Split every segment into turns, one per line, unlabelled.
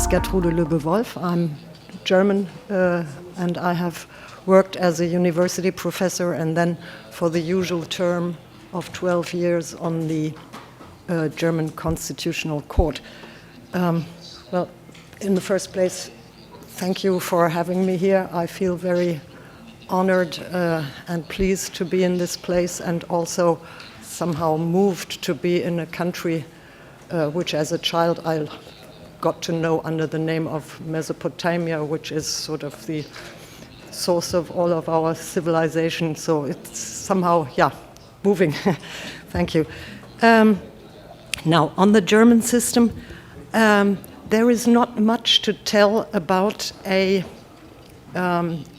Gertrude Lubbe-Wolff. I'm German and I have worked as a university professor and then for the usual term of 12 years on the German Constitutional Court. Well, in the first place, thank you for having me here. I feel very honored and pleased to be in this place and also somehow moved to be in a country which as a child I got to know under the name of Mesopotamia, which is sort of the source of all of our civilization. So it's somehow, yeah, moving. Thank you. Now, on the German system, there is not much to tell about a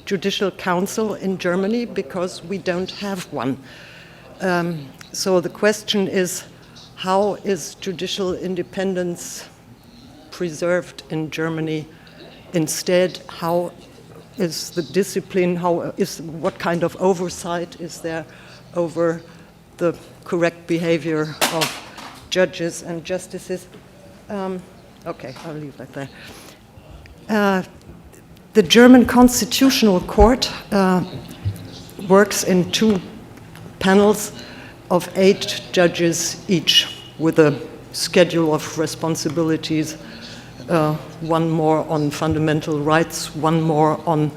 judicial council in Germany because we don't have one. So the question is, how is judicial independence preserved in Germany? Instead, how is the discipline, what kind of oversight is there over the correct behavior of judges and justices? Okay, I'll leave that there. The German Constitutional Court works in two panels of 8 judges each with a schedule of responsibilities, one more on fundamental rights, one more on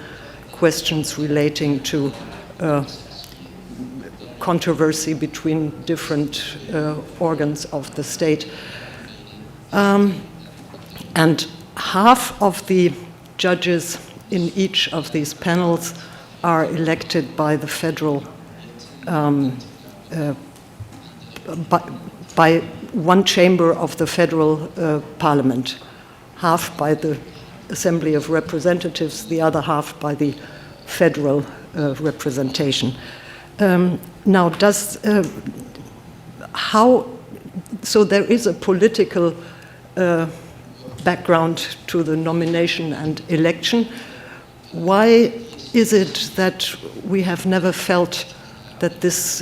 questions relating to controversy between different organs of the state. And half of the judges in each of these panels are elected by the federal, by one chamber of the federal parliament, half by the Assembly of Representatives, the other half by the federal representation. Now, so there is a political background to the nomination and election. Why is it that we have never felt that this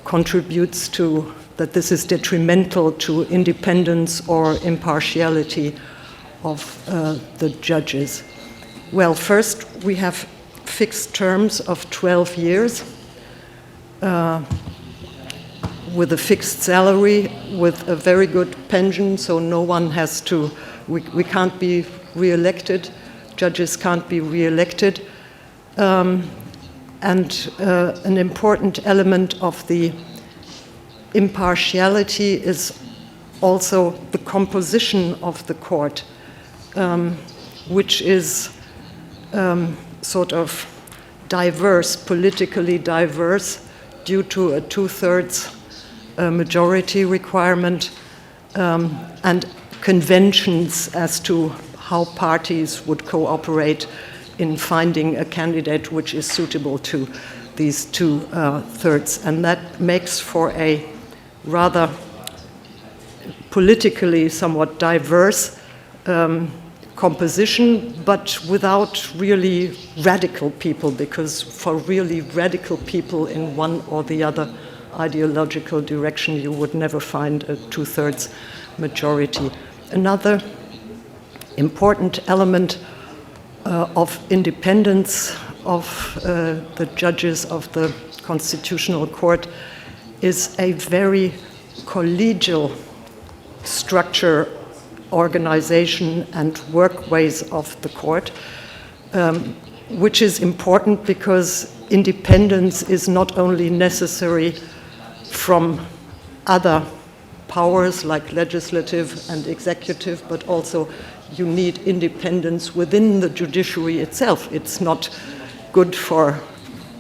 contributes to, that this is detrimental to independence or impartiality of the judges? Well, first, we have fixed terms of 12 years with a fixed salary, with a very good pension, so no one has to, we can't be re-elected, judges can't be re-elected. And an important element of the impartiality is also the composition of the court, which is sort of diverse, politically diverse, due to a 2/3 majority requirement and conventions as to how parties would cooperate in finding a candidate which is suitable to these 2/3. And that makes for a rather politically somewhat diverse composition, but without really radical people, because for really radical people in one or the other ideological direction, you would never find a 2/3 majority. Another important element of independence of the judges of the Constitutional Court is a very collegial structure, organization, and workways of the court, which is important because independence is not only necessary from other powers like legislative and executive, but also you need independence within the judiciary itself. It's not good for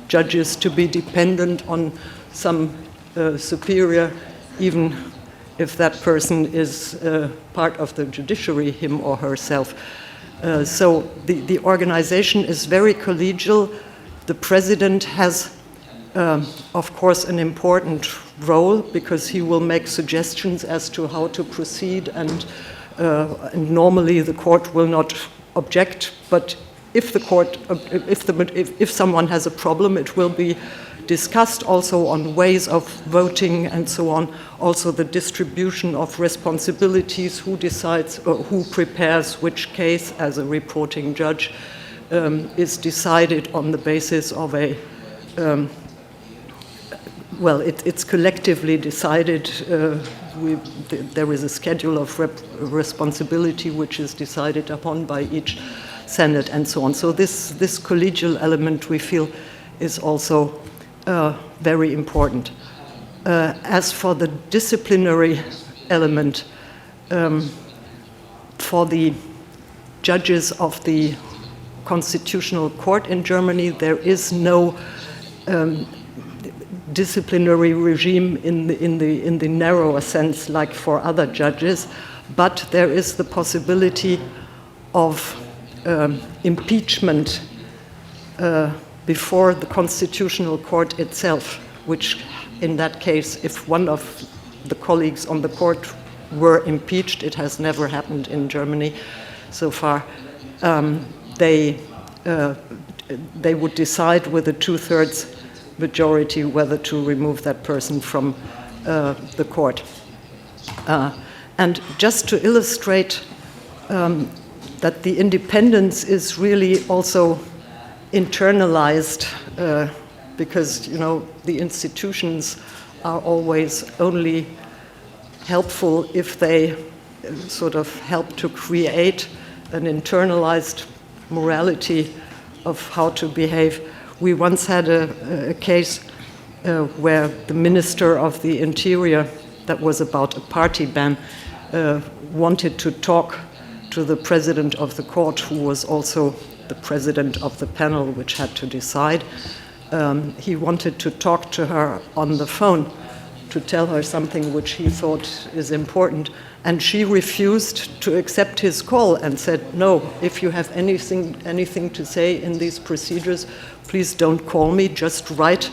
judges to be dependent on some superior, even if that person is part of the judiciary, him or herself. So the organization is very collegial. The president has, of course, an important role, because he will make suggestions as to how to proceed, and normally the court will not object, but if the court, if someone has a problem, it will be discussed also on ways of voting and so on. Also the distribution of responsibilities, who decides or who prepares which case as a reporting judge, is decided on the basis of a, well, it's collectively decided. There is a schedule of responsibility which is decided upon by each Senate and so on. So this collegial element, we feel, is also very important. As for the disciplinary element, for the judges of the Constitutional Court in Germany, there is no disciplinary regime in the narrower sense like for other judges, but there is the possibility of impeachment before the Constitutional Court itself, which in that case, if one of the colleagues on the court were impeached, it has never happened in Germany so far, they would decide with a 2/3 majority whether to remove that person from the court. And just to illustrate that the independence is really also internalized, because, you know, the institutions are always only helpful if they sort of help to create an internalized morality of how to behave. We once had a case where the Minister of the Interior, that was about a party ban, wanted to talk to the president of the court, who was also the president of the panel which had to decide. He wanted to talk to her on the phone to tell her something which he thought is important, and she refused to accept his call and said, no, if you have anything to say in these procedures, please don't call me, just write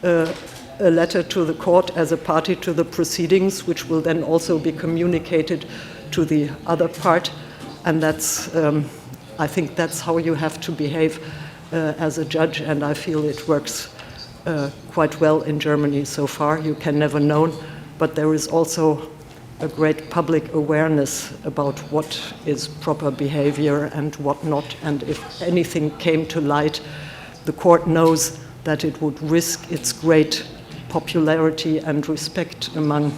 a letter to the court as a party to the proceedings, which will then also be communicated to the other part. And that's, I think that's how you have to behave as a judge, and I feel it works quite well in Germany so far. You can never know, but there is also a great public awareness about what is proper behavior and what not, and if anything came to light, the court knows that it would risk its great popularity and respect among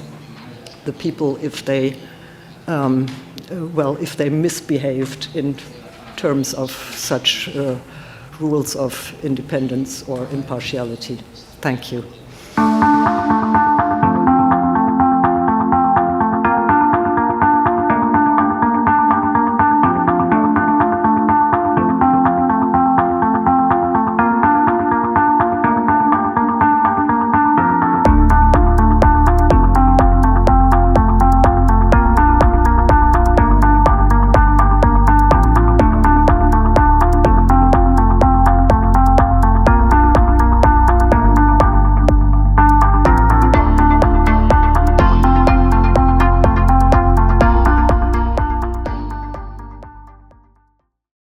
the people if they, if they misbehaved in terms of such rules of independence or impartiality. Thank you.